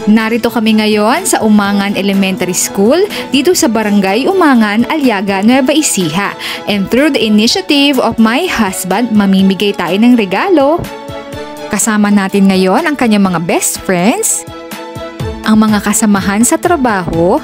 Narito kami ngayon sa Umangan Elementary School dito sa Barangay Umangan, Aliaga, Nueva Ecija. And through the initiative of my husband, mamimigay tayo ng regalo. Kasama natin ngayon ang kanyang mga best friends, ang mga kasamahan sa trabaho,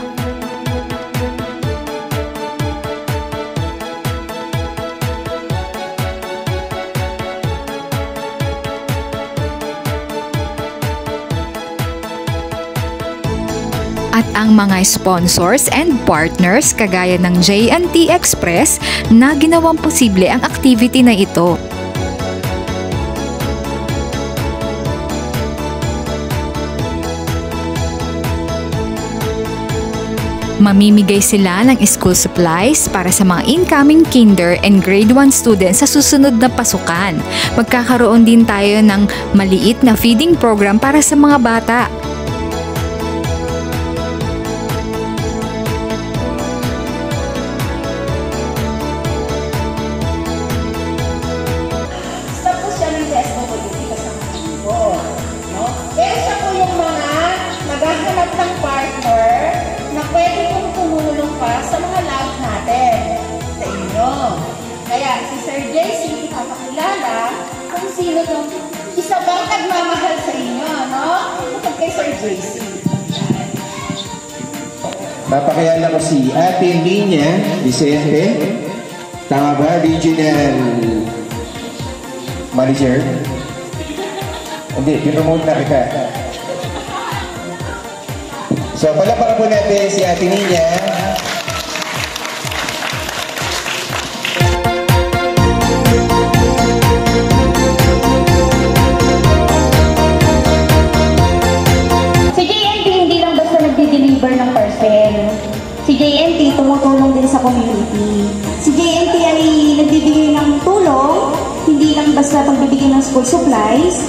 at ang mga sponsors and partners kagaya ng J&T Express na ginawang posible ang activity na ito. Mamimigay sila ng school supplies para sa mga incoming kinder and grade 1 students sa susunod na pasukan. Magkakaroon din tayo ng maliit na feeding program para sa mga bata. Kaya si Sir JC ipapakilala kung sino yung isa bang nagmamahal sa inyo, no? Kapag kay Sir JC. Papakilala ko si Ate Linya Vicente. Tama ba? Regional Manager? Hindi, pinomote na kita. So, palapakan po natin si Ate Linya. Si J&T tumutulong din sa community. Si J&T ay nagbibigay ng tulong, hindi lang basta pagbibigay ng school supplies.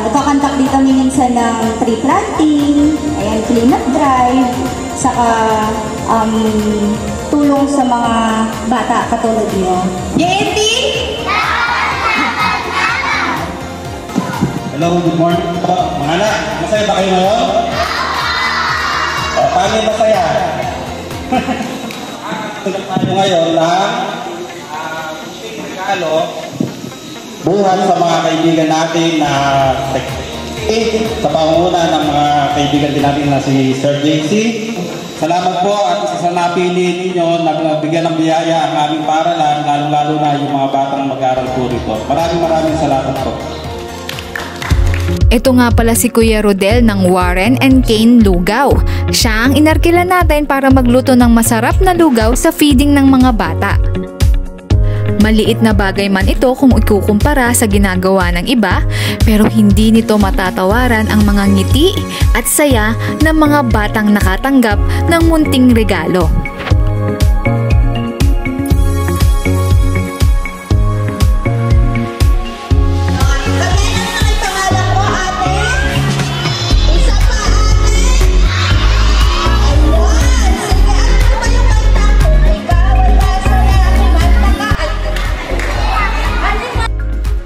Nagkakantak din kami minsan ng tree planting, ayan, clean up drive, saka tulong sa mga bata katulad niyo. J&T! Hello, good morning po. Mga anak, masaya ba kayo ngayon? Paano yung masaya? Tulad tayo ngayon ng regalo buhat sa mga kaibigan natin na sa pangunguna ng mga kaibigan din natin na si Sir JC. Salamat po at sa napili ninyo na bigyan ng biyaya ang aming paralan, lalong-lalo na yung mga batang mag-aaral po rito. Maraming salamat po. Ito nga pala si Kuya Rodel ng Warren and Kane Lugaw. Siya ang inarkila natin para magluto ng masarap na lugaw sa feeding ng mga bata. Maliit na bagay man ito kung ikukumpara sa ginagawa ng iba, pero hindi nito matatawaran ang mga ngiti at saya ng mga batang nakatanggap ng munting regalo.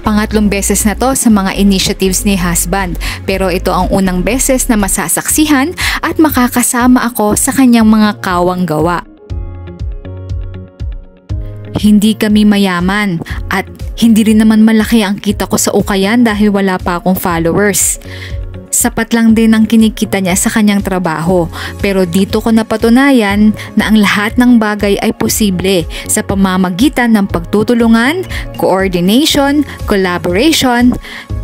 Pangatlong beses na to sa mga initiatives ni husband, pero ito ang unang beses na masasaksihan at makakasama ako sa kanyang mga kawang gawa. Hindi kami mayaman at hindi rin naman malaki ang kita ko sa ukayan dahil wala pa akong followers. Sapat lang din ang kinikita niya sa kanyang trabaho, pero dito ko napatunayan na ang lahat ng bagay ay posible sa pamamagitan ng pagtutulungan, coordination, collaboration,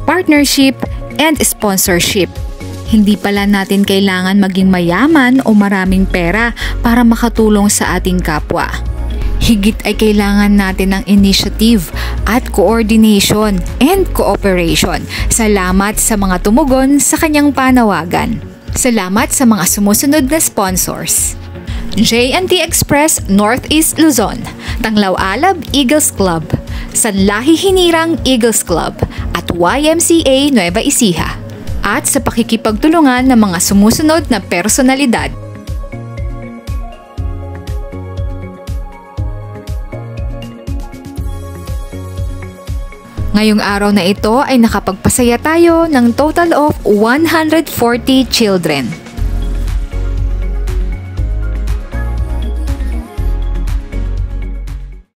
partnership, and sponsorship. Hindi pala natin kailangan maging mayaman o maraming pera para makatulong sa ating kapwa. Higit ay kailangan natin ng initiative at coordination and cooperation. Salamat sa mga tumugon sa kanyang panawagan. Salamat sa mga sumusunod na sponsors. J&T Express Northeast Luzon, Tanglaw Alab Eagles Club, Sanlahi Hinirang Eagles Club at YMCA Nueva Ecija. At sa pakikipagtulungan ng mga sumusunod na personalidad. Ngayong araw na ito ay nakapagpasaya tayo ng total of 140 children.